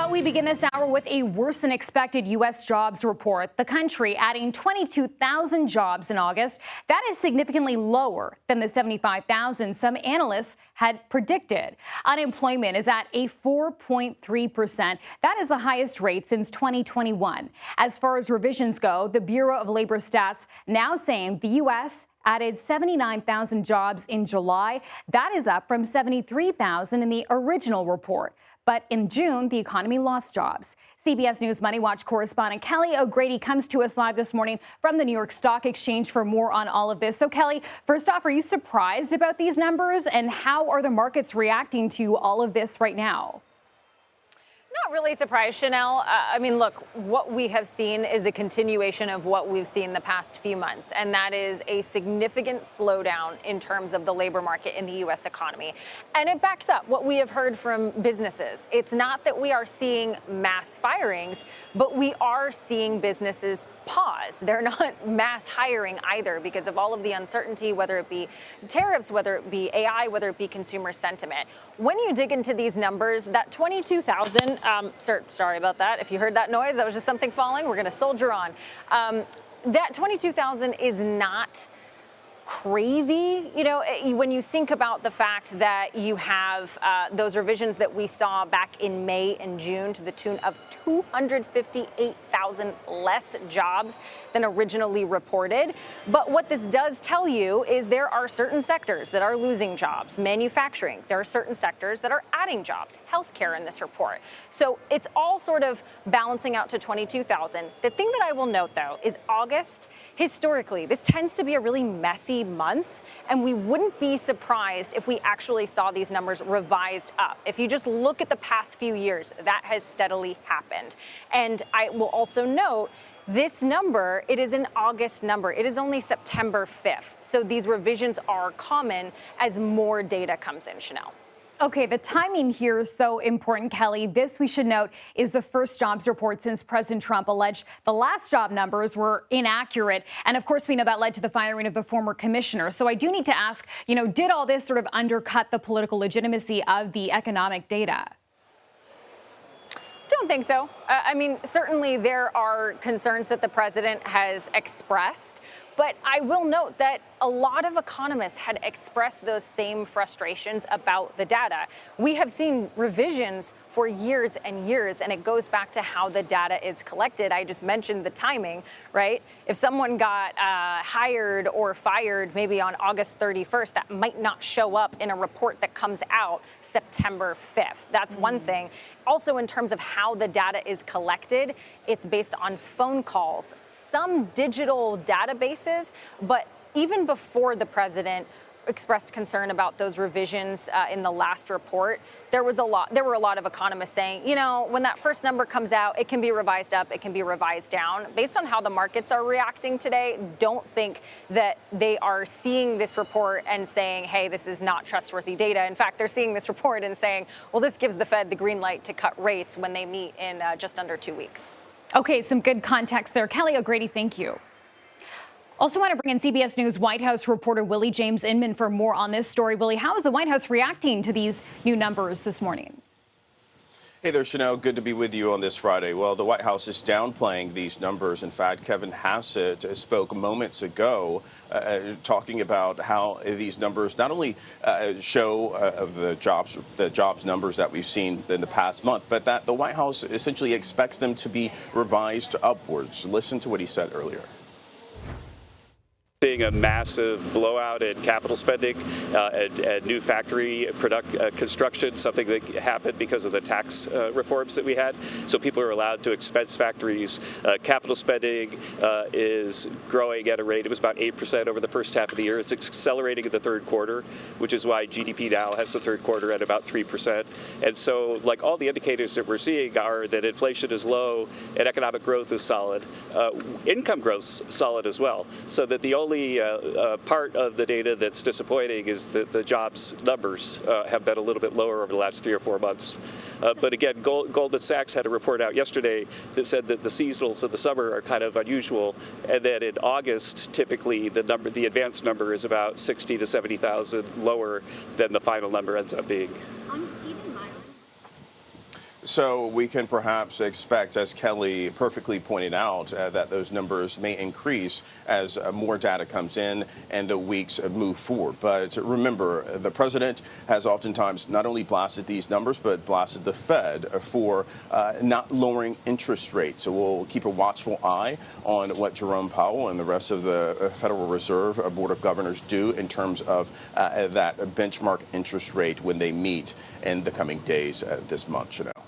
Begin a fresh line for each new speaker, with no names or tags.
But we begin this hour with a worse than expected U.S. jobs report. The country adding 22,000 jobs in August. That is significantly lower than the 75,000 some analysts had predicted. Unemployment is at a 4.3%. That is the highest rate since 2021. As far as revisions go, the Bureau of Labor Stats now saying the U.S. added 79,000 jobs in July. That is up from 73,000 in the original report. But in June, the economy lost jobs. CBS News MoneyWatch correspondent Kelly O'Grady comes to us live this morning from the New York Stock Exchange for more on all of this. So, Kelly, first off, are you surprised about these numbers? And how are the markets reacting to all of this right now?
Not really surprised, Chanel. I mean, look, what we have seen is a continuation of what we've seen the past few months, and that is a significant slowdown in terms of the labor market in the U.S. economy. And it backs up what we have heard from businesses. It's not that we are seeing mass firings, but we are seeing businesses pause. They're not mass hiring either because of all of the uncertainty, whether it be tariffs, whether it be AI, whether it be consumer sentiment. When you dig into these numbers, that 22,000, sorry about that. If you heard that noise, that was just something falling. We're going to soldier on. That 22,000 is not crazy, you know, when you think about the fact that you have those revisions that we saw back in May and June to the tune of 258,000 less jobs than originally reported. But what this does tell you is there are certain sectors that are losing jobs. Manufacturing, there are certain sectors that are adding jobs. Healthcare in this report. So it's all sort of balancing out to 22,000. The thing that I will note, though, is August, historically, this tends to be a really messy month, and we wouldn't be surprised if we actually saw these numbers revised up. If you just look at the past few years, that has steadily happened. And I will also note this number, it is an August number. It is only September 5th. So these revisions are common as more data comes in, Chanel.
Okay, the timing here is so important, Kelly. This, we should note, is the first jobs report since President Trump alleged the last job numbers were inaccurate. And of course, we know that led to the firing of the former commissioner. So I do need to ask, you know, did all this sort of undercut the political legitimacy of the economic data?
Don't think so. I mean, certainly there are concerns that the president has expressed, but I will note that a lot of economists had expressed those same frustrations about the data. We have seen revisions for years and years, and it goes back to how the data is collected. I just mentioned the timing, right? If someone got hired or fired maybe on August 31st, that might not show up in a report that comes out September 5th. That's one thing. Also, in terms of how the data is collected, it's based on phone calls, some digital databases, but even before the president expressed concern about those revisions in the last report, there were a lot of economists saying, you know, when that first number comes out, it can be revised up, it can be revised down. Based on how the markets are reacting today, don't think that they are seeing this report and saying, hey, this is not trustworthy data. In fact, they're seeing this report and saying, well, this gives the Fed the green light to cut rates when they meet in just under 2 weeks.
Okay, some good context there. Kelly O'Grady, thank you. Also want to bring in CBS News White House reporter Willie James Inman for more on this story. Willie, how is the White House reacting to these new numbers this morning?
Hey there, Chanel. Good to be with you on this Friday. Well, the White House is downplaying these numbers. In fact, Kevin Hassett spoke moments ago talking about how these numbers not only show the jobs numbers that we've seen in the past month, but that the White House essentially expects them to be revised upwards. Listen to what he said earlier.
Seeing a massive blowout in capital spending and new factory construction, something that happened because of the tax reforms that we had. So people are allowed to expense factories. Capital spending is growing at a rate. It was about 8% over the first half of the year. It's accelerating in the third quarter, which is why GDP now has the third quarter at about 3%. And so, like, all the indicators that we're seeing are that inflation is low and economic growth is solid. Income growth is solid as well. So that the only part of the data that's disappointing is that the jobs numbers have been a little bit lower over the last 3 or 4 months. But again, Goldman Sachs had a report out yesterday that said that the seasonals of the summer are kind of unusual, and that in August, typically the advanced number is about 60 to 70,000 lower than the final number ends up being.
So we can perhaps expect, as Kelly perfectly pointed out, that those numbers may increase as more data comes in and the weeks move forward. But remember, the president has oftentimes not only blasted these numbers, but blasted the Fed for not lowering interest rates. So we'll keep a watchful eye on what Jerome Powell and the rest of the Federal Reserve Board of Governors do in terms of that benchmark interest rate when they meet in the coming days this month. Chanel.